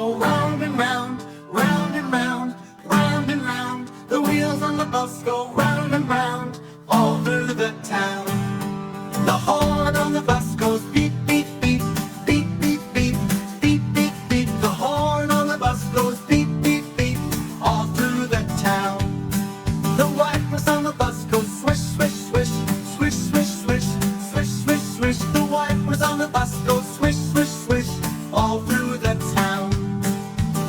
go round and round, round and round, round and round. The wheels on the bus go round and round, all through the town. The horn on the bus goes beep, beep, beep, beep, beep, beep, beep, beep, beep. The horn on the bus goes beep, beep, beep, all through the town. The wipers on the bus go swish, swish, swish, swish, swish, swish, swish, swish, swish. The wipers on the bus go swish, swish, swish, all through the town.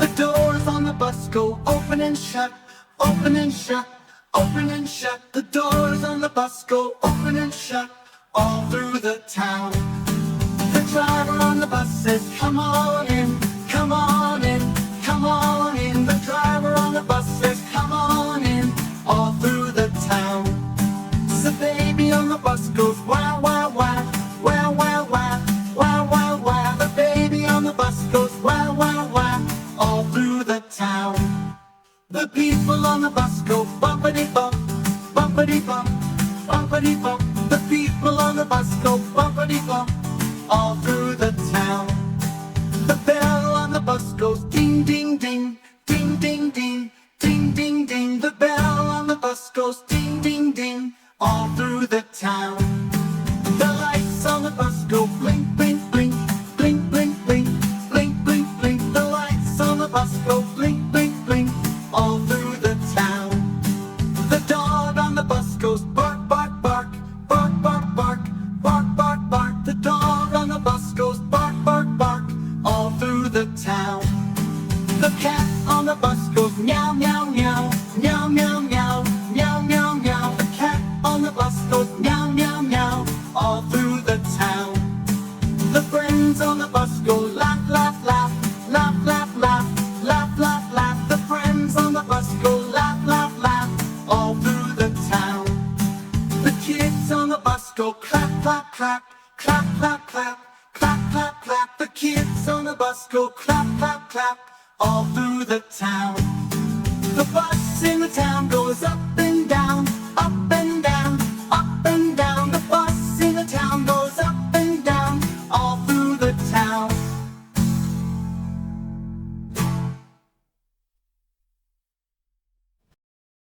The doors on the bus go open and shut, open and shut, open and shut. The doors on the bus go open and shut, all through the town. The driver on the bus says, come on in, come on in, come on in. The driver on the bus says, come on in, all through the town. The baby on the bus goes wow, wow, wow, wow, wow, wow, wow, wow, wow. The baby on the bus goes wow, wow, wow, all through the town. The people on the bus go bumpity bump, bumpity bump, bumpity bump. The people on the bus go bumpity bump, all through the town. The bell on the bus goes ding, ding, ding, ding, ding, ding, ding, ding, ding. The bell on the bus goes ding, ding, ding, all through the town. The lights on the bus go blink, blink, blink, blink, blink, blink, blink, blink, blink. The lights on the bus go blink, blink, blink, all through the town. The dog on the bus goes bark, bark, bark, bark, bark, bark, bark, bark, bark. The dog on the bus goes bark, bark, bark, all through the town. The cat on the bus goes meow, meow, meow, meow, meow, meow, meow, meow, meow. The cat on the bus goes meow, meow, meow, all through the town. The friends on the bus go laugh, laugh, laugh, laugh, laugh, laugh, laugh, laugh, laugh. The friends on the bus go laugh, laugh, laugh, all through the town. The kids on the bus go clap, clap, clap, clap, clap, clap, clap, clap, clap. The kids on the bus go clap, clap, clap, all through the town. The bus in the town goes up and